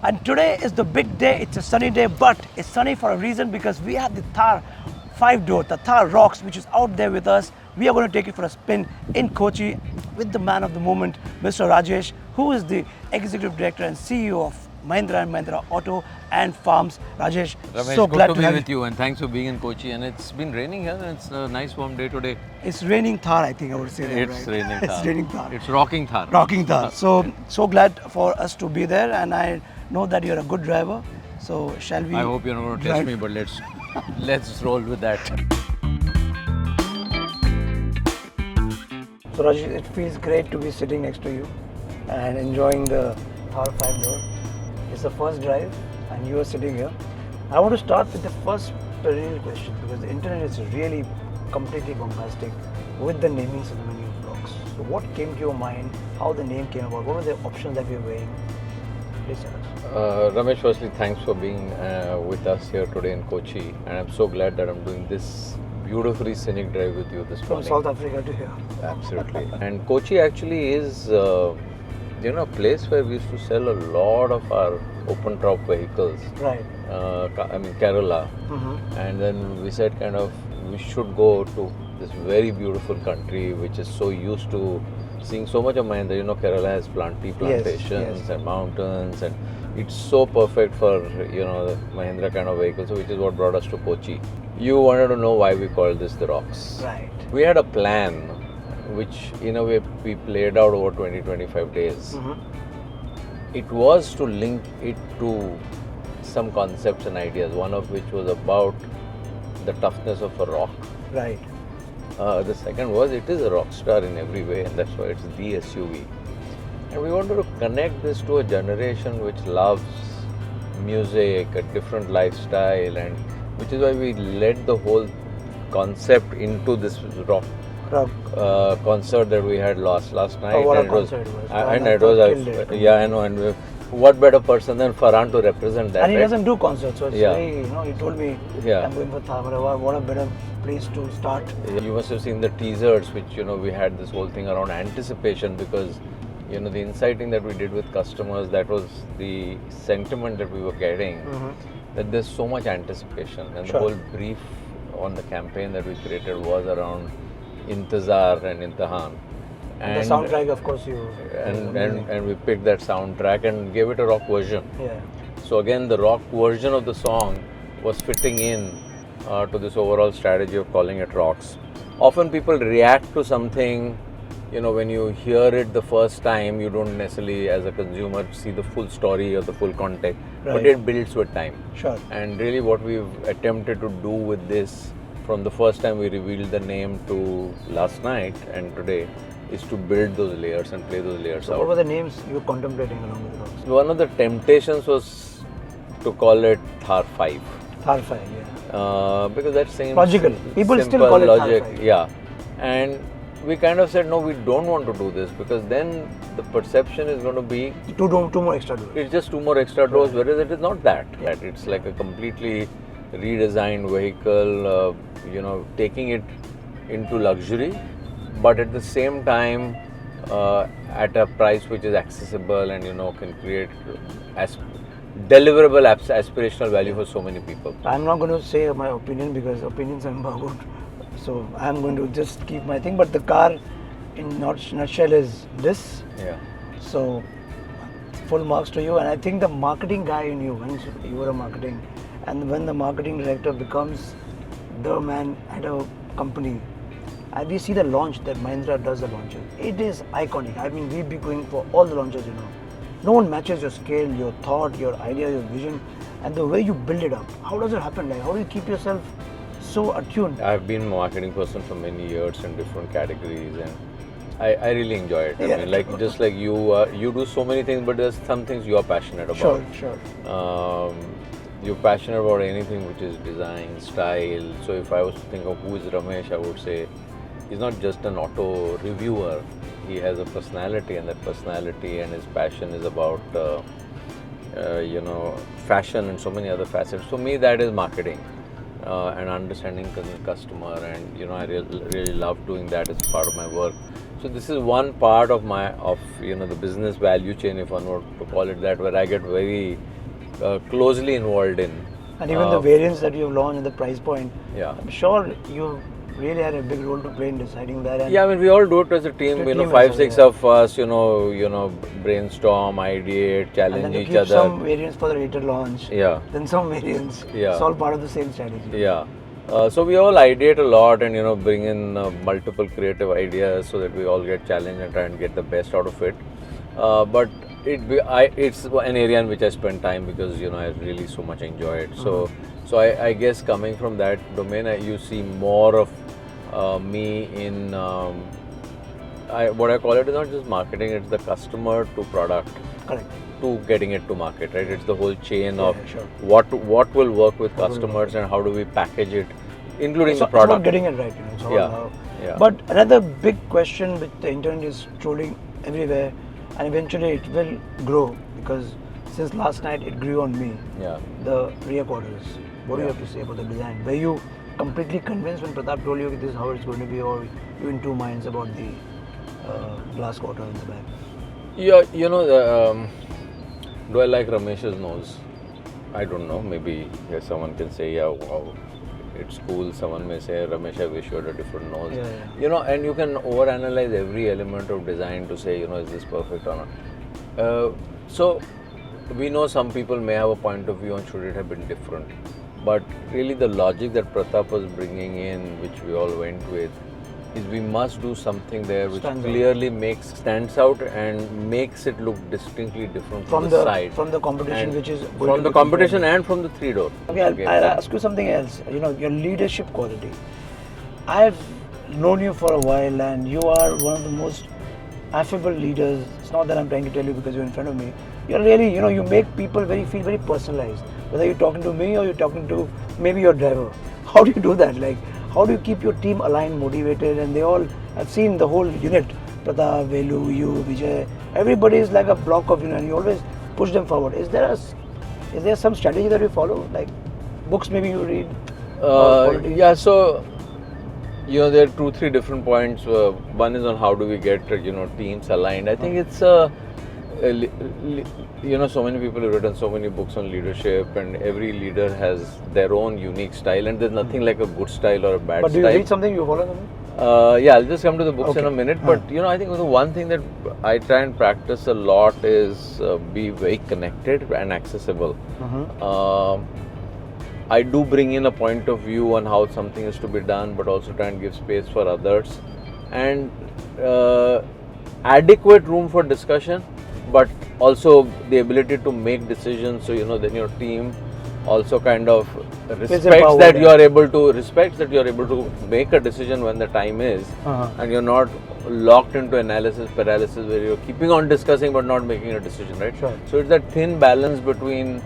And today is the big day. It's a sunny day, but it's sunny for a reason because we have the Thar 5-door, the Thar Rocks, which is out there with us. We are going to take it for a spin in Kochi with the man of the moment, Mr. Rajesh, who is the Executive Director and CEO of Mahindra & Mahindra Auto and Farms. Rajesh, Ramesh, so good glad to be have with you, and thanks for being in Kochi. And it's been raining here, and it's a nice warm day today. It's raining Thar, I think I would say that, It's right? raining Thar. It's raining Thar. It's rocking Thar. Rocking Thar. So glad for us to be there, and I know that you're a good driver. So shall we? I hope you're not going to test drive? me, but let's roll with that. So Rajesh, it feels great to be sitting next to you and enjoying the Thar 5-door. It's the first drive, and you are sitting here. I want to start with the first perennial question because the internet is really completely bombastic with the namings of the many blocks. So what came to your mind? How the name came about? What were the options that we were weighing? Please tell us. Ramesh, firstly, thanks for being with us here today in Kochi, and I'm so glad that I'm doing this beautifully scenic drive with you this From morning. South Africa to here. Absolutely. And Kochi actually is, a place where we used to sell a lot of our open top vehicles. Right. Kerala. Mm-hmm. And then we said we should go to this very beautiful country which is so used to seeing so much of Mahindra. Kerala has tea plantations yes. and mountains, and it's so perfect for, the Mahindra kind of vehicles, which is what brought us to Kochi. You wanted to know why we called this the Rocks. Right. We had a plan which in a way we played out over 20-25 days. Mm-hmm. It was to link it to some concepts and ideas, one of which was about the toughness of a rock. Right. The second was it is a rock star in every way, and that's why it's the SUV. And we wanted to connect this to a generation which loves music, a different lifestyle, and which is why we led the whole concept into this rock concert that we had last night. Oh, what a and concert it was. And it was I know, and what better person than Farhan to represent that? And he right? doesn't do concerts, so it's Yeah. very, he told me, Yeah. I'm going for Thamara, what a better place to start. You must have seen the teasers, which we had this whole thing around anticipation, because the inciting that we did with customers, that was the sentiment that we were getting, that there's so much anticipation, and Sure. the whole brief on the campaign that we created was around Intezar and Imtihan. And the soundtrack, of course, and we picked that soundtrack and gave it a rock version. Yeah. So again, the rock version of the song was fitting in to this overall strategy of calling it Rocks. Often people react to something, when you hear it the first time, you don't necessarily, as a consumer, see the full story or the full context, but Right. it builds with time. Sure. And really what we've attempted to do with this, from the first time we revealed the name to last night and today, is to build those layers and play those layers So out. what were the names you were contemplating along with the Rocks? One of the temptations was to call it Thar 5. Thar 5, yeah. Because that seems Logical. People still simple call it Thar logic. 5. Yeah. And we kind of said, no, we don't want to do this, because then the perception is going to be Two more extra doors. it's just two more extra doors, Right. whereas it is not that. Yeah. That it's like a completely redesigned vehicle, taking it into luxury, but at the same time at a price which is accessible and can create deliverable aspirational value for so many people. I'm not going to say my opinion because opinions are embargoed. So I'm going to just keep my thing. But the car, in nutshell, is this. Yeah. So full marks to you. And I think the marketing guy in you, when you were a marketing, and when the marketing director becomes the man at a company, and we see the launch that Mahindra does the launches. It is iconic. I mean, we'll be going for all the launches, No one matches your scale, your thought, your idea, your vision, and the way you build it up. How does it happen? Like, how do you keep yourself so attuned? I've been a marketing person for many years in different categories, and I really enjoy it. Yeah. I mean, just like you do so many things, but there's some things you are passionate about. Sure. You're passionate about anything which is design, style. So if I was to think of who is Ramesh, I would say he's not just an auto reviewer. He has a personality, and that personality and his passion is about fashion and so many other facets. For me, that is marketing and understanding the customer, and I really love doing that as part of my work. So this is one part of the business value chain, if one were to call it that, where I get very closely involved in. And even the variants that you've launched and the price point, Yeah. I'm sure you really had a big role to play in deciding that. And Yeah, I mean, we all do it as a team. As a You know, team 5, as 6 well, of us. You know, brainstorm, ideate, and challenge then you each keep other. some variants for the later launch. Yeah. Then some variants. Yeah. It's all part of the same strategy. Yeah. So we all ideate a lot and bring in multiple creative ideas so that we all get challenged and try and get the best out of it. But it's an area in which I spend time because I really so much enjoy it. So I guess coming from that domain, you see more of me in what I call it is not just marketing; it's the customer to product. Correct. To getting it to market, right? It's the whole chain of sure. what will work with customers and how do we package it, including the It's about product. getting it right. It's all Yeah, how. yeah. But another big question with the internet is trolling everywhere, and eventually it will grow because since last night it grew on me. Yeah. The rear quarters. What do you have to say about the design? Were you completely convinced when Pratap told you this is how it's going to be, or you in two minds about the glass quarter in the back? Yeah, do I like Ramesh's nose? I don't know. Maybe someone can say, yeah, wow, it's cool. Someone may say, Ramesh, I wish you had a different nose. Yeah. And you can overanalyze every element of design to say, is this perfect or not? So we know some people may have a point of view on should it have been different. But really the logic that Pratap was bringing in, which we all went with, is we must do something there which clearly stands out and makes it look distinctly different from the side. From the competition, which is going from to the competition and from the 3-door. Okay, I'll ask you something else. Your leadership quality. I've known you for a while, and you are one of the most affable leaders. It's not that I'm trying to tell you because you're in front of me. You're really, you make people feel very personalized. Whether you're talking to me or you're talking to maybe your driver. How do you do that? Like, how do you keep your team aligned, motivated, and they all, I've seen the whole unit, Pratap, Velu, you, Vijay, everybody is like a block of and you always push them forward. Is there some strategy that you follow? Like books maybe you read? Yeah, so, there are 2-3 different points. One is on how do we get, teams aligned. I think it's so many people have written so many books on leadership, and every leader has their own unique style, and there's nothing like a good style or a bad style. But do you read something, you follow them? Yeah, I'll just come to the books in a minute. But I think the one thing that I try and practice a lot is be very connected and accessible. I do bring in a point of view on how something is to be done, but also try and give space for others, and adequate room for discussion, but also the ability to make decisions. So then your team also kind of respects that you are able to make a decision when the time is, and you're not locked into analysis paralysis where you're keeping on discussing but not making a decision, right? Sure. So it's that thin balance between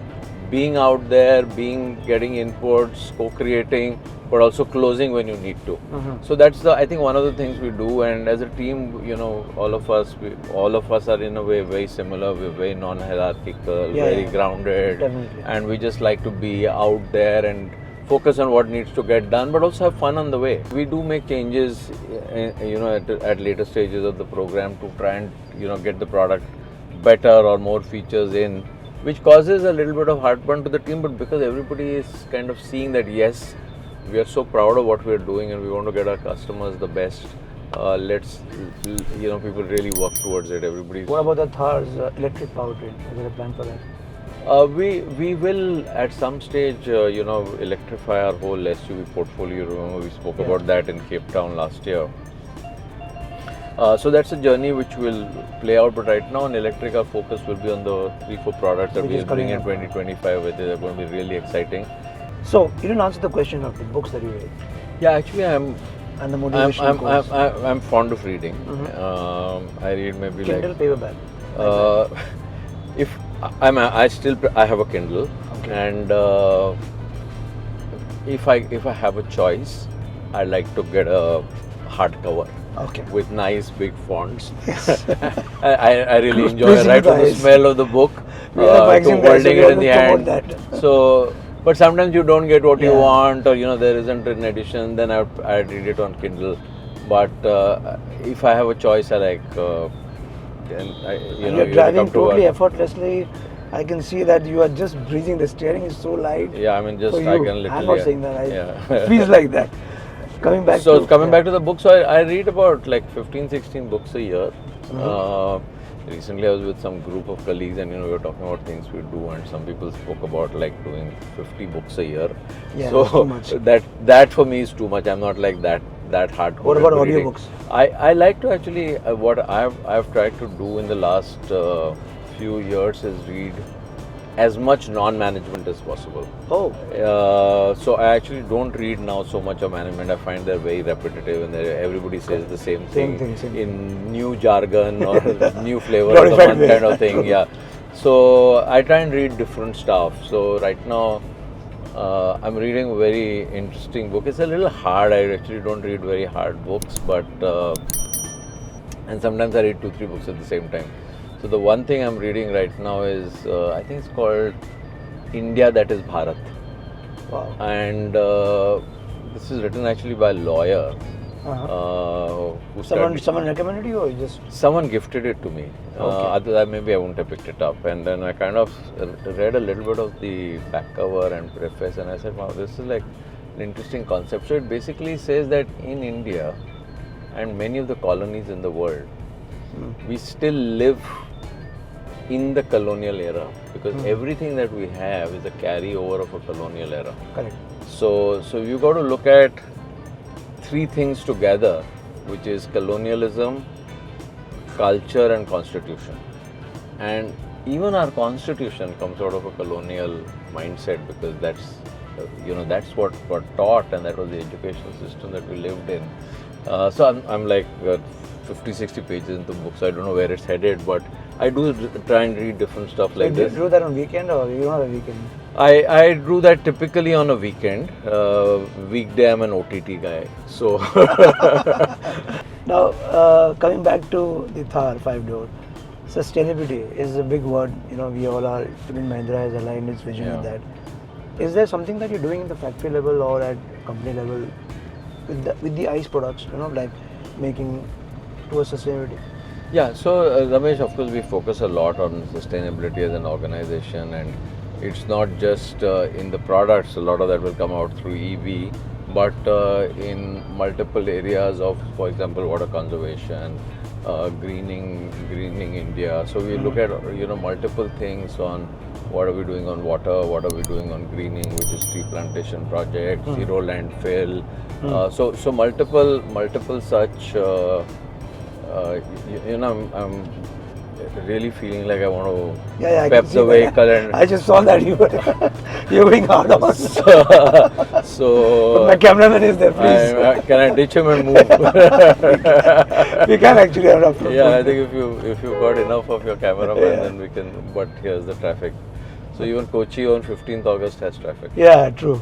being out there, getting inputs, co-creating, but also closing when you need to. So that's I think one of the things we do, and as a team, all of us are in a way very similar. We're very non-hierarchical, very grounded, Definitely. and we just like to be out there and focus on what needs to get done, but also have fun on the way. We do make changes, at later stages of the program to try and get the product better or more features in, which causes a little bit of heartburn to the team, but because everybody is kind of seeing that yes, we are so proud of what we are doing and we want to get our customers the best, let's people really work towards it. Everybody. What about the Thar's electric powertrain? Is there a plan for that? We will at some stage electrify our whole SUV portfolio. Remember we spoke about that in Cape Town last year. So that's a journey which will play out, but right now on electric our focus will be on the 3-4 products that we will bring in 2025, which are going to be really exciting. So you didn't answer the question of the books that you read. Yeah, actually And the motivation course. I'm fond of reading. I read maybe Kindle, paperback. If I have a Kindle, and if I have a choice, I like to get a hardcover. Okay. With nice big fonts. Yes. I really enjoy right from the smell of the book to holding it in the hand. So, but sometimes you don't get what you want, or there isn't an edition. Then I read it on Kindle. But if I have a choice, I like. You're driving totally effortlessly. I can see that you are just breathing. The steering is so light. Yeah, I mean, just for I you. can literally. I'm not saying that. Yeah. It feels like that. Coming back So to coming back to the book, so I read about like 15, 16 books a year. Recently, I was with some group of colleagues, and we were talking about things we do, and some people spoke about like doing 50 books a year. Yeah, so that's too much. that for me is too much. I'm not like that hardcore. What about into reading. audiobooks? I like to actually what I've tried to do in the last few years is read as much non-management as possible. Oh, So I actually don't read now so much of management. I find they're very repetitive, and everybody says the same thing in new jargon or new flavor of the Glorified month way. kind of thing. Yeah. So I try and read different stuff. So right now I'm reading a very interesting book. It's a little hard. I actually don't read very hard books, but and sometimes I read 2-3 books at the same time. So the one thing I'm reading right now is I think it's called India That Is Bharat, wow. and this is written actually by a lawyer who Someone recommended you, or you just? someone gifted it to me. Okay. Otherwise, maybe I wouldn't have picked it up. And then I kind of read a little bit of the back cover and preface, and I said, wow, this is like an interesting concept. So it basically says that in India and many of the colonies in the world, we still live in the colonial era, because everything that we have is a carryover of a colonial era. Correct. So you got to look at three things together, which is colonialism, culture, and constitution. And even our constitution comes out of a colonial mindset, because that's that's what got taught, and that was the educational system that we lived in. So I'm like 50-60 pages into the book, so I don't know where it's headed, but I do try and read different stuff like You this. do that on weekend, or you don't have a weekend? I do that typically on a weekend. Weekday I'm an OTT guy. So Now, coming back to the Thar 5-door, sustainability is a big word. We all are. Even Mahindra has aligned its vision with that. Is there something that you're doing at the factory level or at company level with the ICE products? Like making towards sustainability. yeah, so Ramesh, of course, we focus a lot on sustainability as an organization, and it's not just in the products. A lot of that will come out through EV, but in multiple areas of, for example, water conservation, greening India. So we look at multiple things on what are we doing on water, what are we doing on greening, which is tree plantation projects, zero landfill. So multiple such. I'm really feeling like I want to I pep can the see that. vehicle, and I just saw that you were going hard on. so But my cameraman is there, please. can I ditch him and move? We can actually have a Yeah, I think if you got enough of your cameraman, then we can. But here's the traffic. So even Kochi on 15th August has traffic. Yeah, true.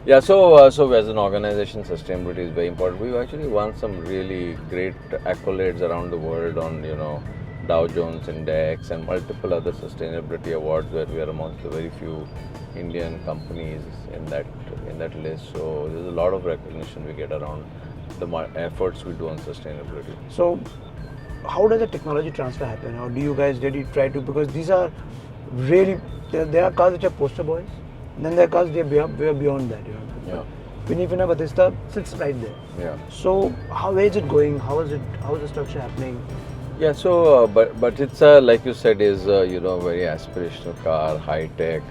Yeah, so as an organization, sustainability is very important. We've actually won some really great accolades around the world on Dow Jones Index and multiple other sustainability awards, where we are amongst the very few Indian companies in that list. So there's a lot of recognition we get around the efforts we do on sustainability. So, how does the technology transfer happen, or do you guys really try to? Because these are really there are cars which are poster boys, and then there are cars way beyond that. Yeah. Pininfarina Batista sits right there. Yeah. So, where is it going? How is the structure happening? Yeah, so but it's like you said, is very aspirational car, high tech,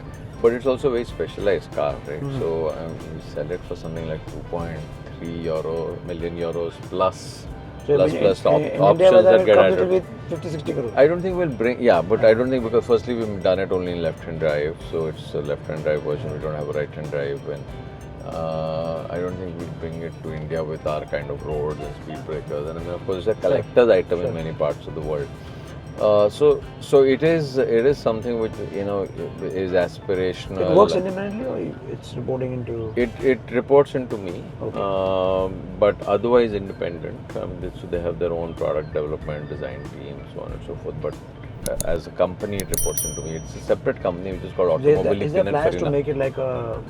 but it's also a very specialized car, right? So we sell it for something like 2.3 million euros plus options that get added. With 50-60 crores. I don't think we'll bring, but I don't think, because firstly we've done it only in left-hand drive, so it's a left-hand drive version. We don't have a right-hand drive, and I don't think we'll bring it to India with our kind of roads and speed breakers. And then of course it's a collector's item in many parts of the world. So it is something which is aspirational. It works independently, or it's reporting into? It reports into me, Okay. but otherwise independent. So they have their own product development, design team, so on and so forth. But as a company, it reports into me. It's a separate company which is called Automobile. Is there plans to make it like to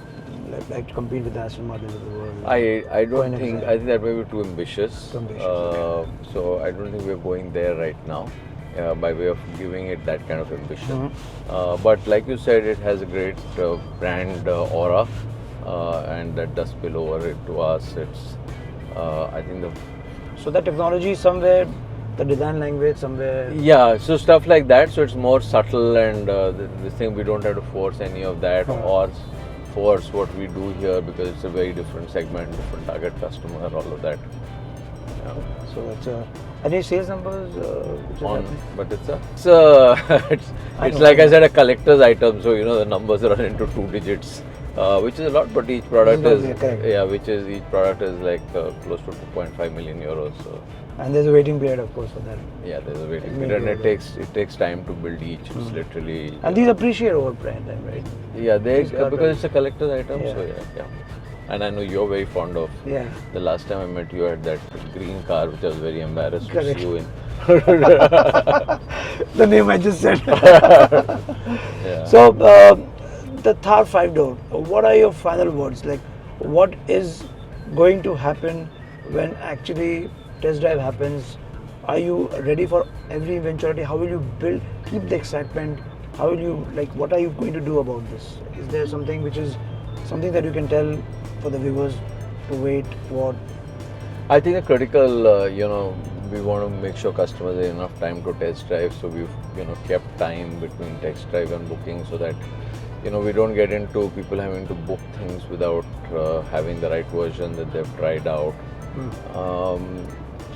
compete with Aston Martin of the world? I don't think. I think that may be too ambitious. Too ambitious, okay. So I don't think we're going there right now. by way of giving it that kind of ambition. But like you said, it has a great brand aura, and that does spill over it to us. It's, I think the So the technology somewhere, the design language somewhere. yeah, so stuff like that. So it's more subtle, and this thing we don't have to force any of that or force what we do here, because it's a very different segment, different target customer, all of that. Yeah. So it's any sales numbers which is On, happening? but it's I it's know. like I said, a collector's item. So the numbers run into 2 digits, which is a lot. But each product This is is not- correct. yeah, which is each product is like close to 2.5 million euros. So And there's a waiting period, of course, for that. yeah, there's a waiting Maybe period, and over it takes time to build each. It's literally And these appreciate over brand time, right? yeah, they these got because it's a collector's item. Yeah. So yeah. And I know you're very fond of. Yeah. The last time I met you, had that green car, which I was very embarrassed to Correct. see you in. The name I just said. Yeah. So the Thar 5-door, what are your final words? Like, what is going to happen when actually test drive happens? Are you ready for every eventuality? How will you keep the excitement? How will you, like, what are you going to do about this? Is there something which is something that you can tell for the viewers to wait, what? I think the critical, we want to make sure customers have enough time to test drive. So we've, kept time between test drive and booking, so that, we don't get into people having to book things without having the right version that they've tried out.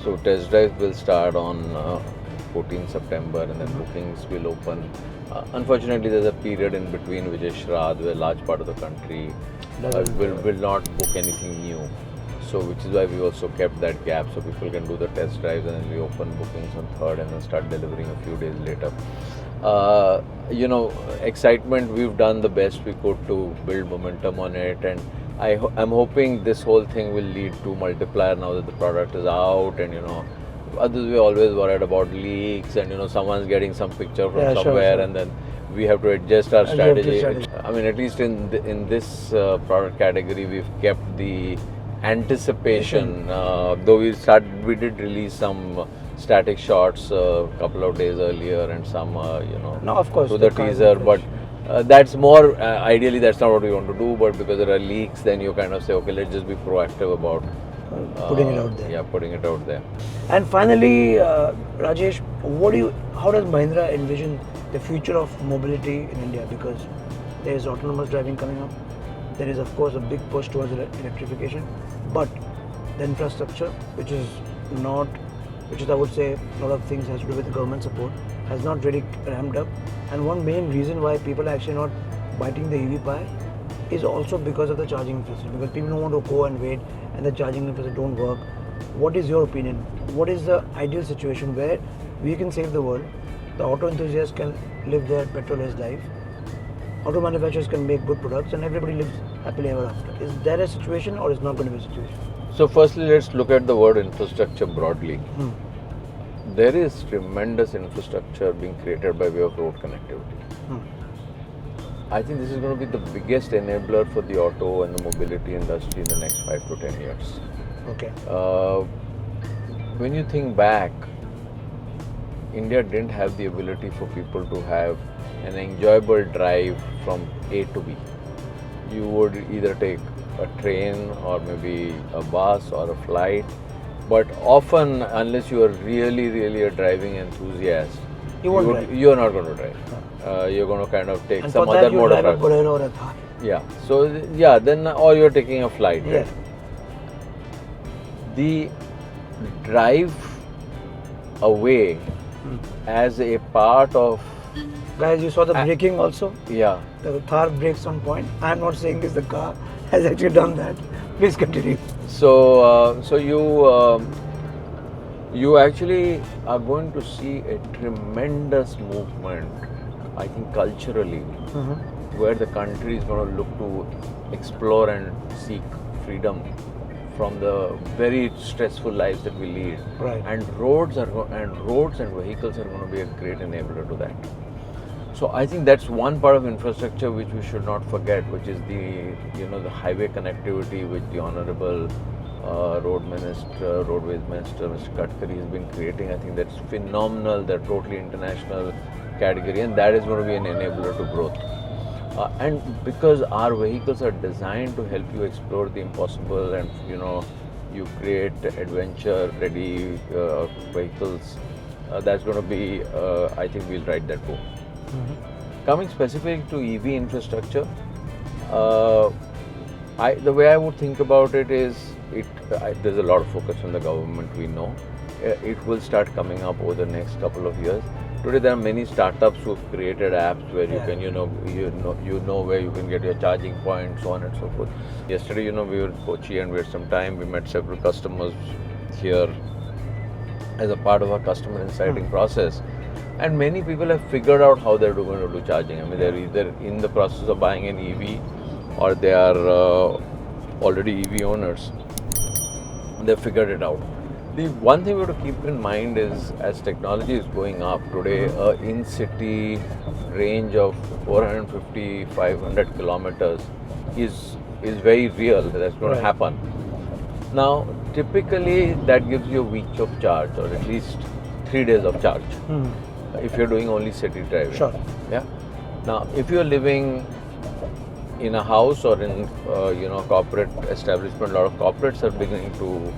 So test drive will start on 14 September, and then bookings will open. Unfortunately, there's a period in between, which is Shraddh, where a large part of the country will not book anything new. So which is why we also kept that gap, so people can do the test drives, and then we open bookings on 3rd and then start delivering a few days later. Excitement, we've done the best we could to build momentum on it, and I'm hoping this whole thing will lead to multiplier now that the product is out, and others were always worried about leaks, and someone's getting some picture from Yeah, sure, somewhere, sure. and then we have to adjust our Adjust the strategy. strategy. I mean, at least in this product category, we've kept the anticipation. Though we did release some static shots a couple of days earlier, and some No, of course, to the the cars teaser, are but that's more ideally that's not what we want to do. But because there are leaks, then you kind of say, okay, let's just be proactive about Putting it out there. Yeah, putting it out there. And finally, Rajesh, how does Mahindra envision the future of mobility in India? Because there is autonomous driving coming up. There is, of course, a big push towards electrification, but the infrastructure, which is I would say, a lot of things has to do with government support, has not really ramped up. And one main reason why people are actually not biting the EV pie is also because of the charging infrastructure. Because people don't want to go and wait, and the charging infrastructure don't work. What is your opinion? What is the ideal situation where we can save the world? The auto enthusiasts can live their petrol-less life. Auto manufacturers can make good products, and everybody lives happily ever after. Is there a situation, or is not going to be a situation? So firstly, let's look at the word infrastructure broadly. There is tremendous infrastructure being created by way of road connectivity. I think this is going to be the biggest enabler for the auto and the mobility industry in the next 5 to 10 years. Okay. When you think back, India didn't have the ability for people to have an enjoyable drive from A to B. You would either take a train or maybe a bus or a flight, but often, unless you are really a driving enthusiast, You are not going to drive. You're going to kind of take And some for that, other you mode of drive a transport. Bolero or a Thar. Yeah. So yeah, then or you're taking a flight. Yeah. Right? The drive away as a part of Guys, you saw the braking also. yeah. The Thar brakes on point. I am not saying this. The car has actually done that. Please continue. So you actually are going to see a tremendous movement, I think, culturally, where the country is going to look to explore and seek freedom from the very stressful lives that we lead. Right. And roads and vehicles are going to be a great enabler to that. So I think that's one part of infrastructure which we should not forget, which is the highway connectivity, which the Honorable Roadways Minister, Mr. Gadkari has been creating. I think that's phenomenal. They're totally international category, and that is going to be an enabler to growth. And because our vehicles are designed to help you explore the impossible, and you create adventure-ready vehicles, that's going to be. I think we'll ride that boom. Coming specific to EV infrastructure, the way I would think about it is, there's a lot of focus from the government. We know it will start coming up over the next couple of years. Today there are many startups who've created apps where you can, where you can get your charging point, so on and so forth. Yesterday, we were in Kochi and we had some time. We met several customers here as a part of our customer insighting process. And many people have figured out how they're going to do charging. I mean, they're either in the process of buying an EV or they are already EV owners. They've figured it out. The one thing we have to keep in mind is, as technology is going up today, in-city range of 450-500 kilometers is very real. That's going to happen. Now, typically that gives you a week of charge, or at least 3 days of charge, if you're doing only city driving. Sure. Yeah. Now, if you're living in a house or in corporate establishment, a lot of corporates are beginning to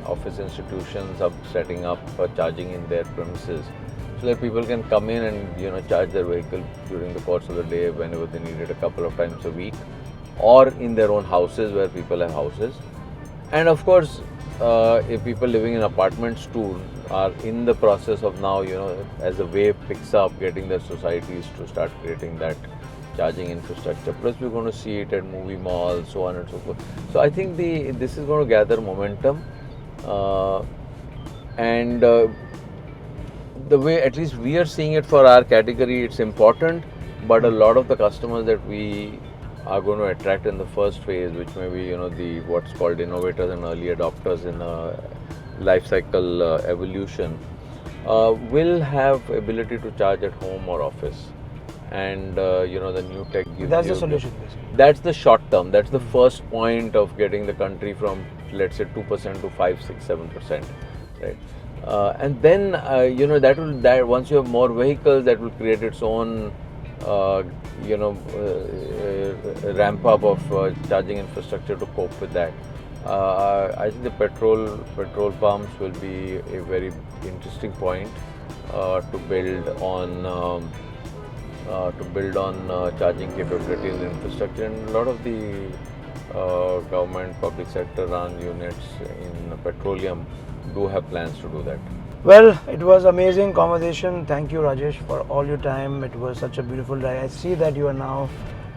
office institutions are setting up charging in their premises, so that people can come in and charge their vehicle during the course of the day whenever they need it, a couple of times a week, or in their own houses where people have houses. And of course, if people living in apartments too are in the process of now, as the wave picks up, getting their societies to start creating that charging infrastructure. Plus, we're going to see it at movie malls, so on and so forth. So I think this is going to gather momentum, and the way at least we are seeing it for our category, it's important. But a lot of the customers that we are going to attract in the first phase, which may be the what's called innovators and early adopters in a life cycle evolution, will have ability to charge at home or office. And the new tech gives that's the solution, basically. That's the short term. That's the first point of getting the country from, let's say, 2% to 5, 6, 7%, right? And then that once you have more vehicles, that will create its own ramp up of charging infrastructure to cope with that. I think the petrol pumps will be a very interesting point to build on. Charging capabilities and infrastructure, and a lot of the government, public sector run units in petroleum do have plans to do that. Well, it was amazing conversation. Thank you, Rajesh, for all your time. It was such a beautiful ride. I see that you are now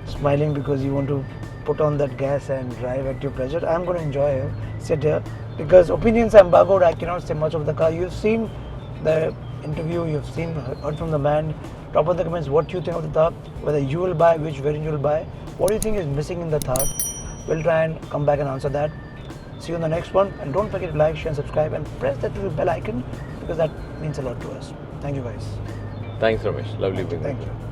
smiling because you want to put on that gas and drive at your pleasure. I'm going to enjoy it, sit here, because opinions are embargoed. I cannot say much of the car. You've seen the interview, heard from the man. Drop in the comments what you think of the Thar, whether you will buy, which variant you will buy, what do you think is missing in the Thar. We'll try and come back and answer that. See you in the next one, and don't forget to like, share and subscribe and press that little bell icon, because that means a lot to us. Thank you guys. Thanks, Ramesh. Lovely being with you. Thank you.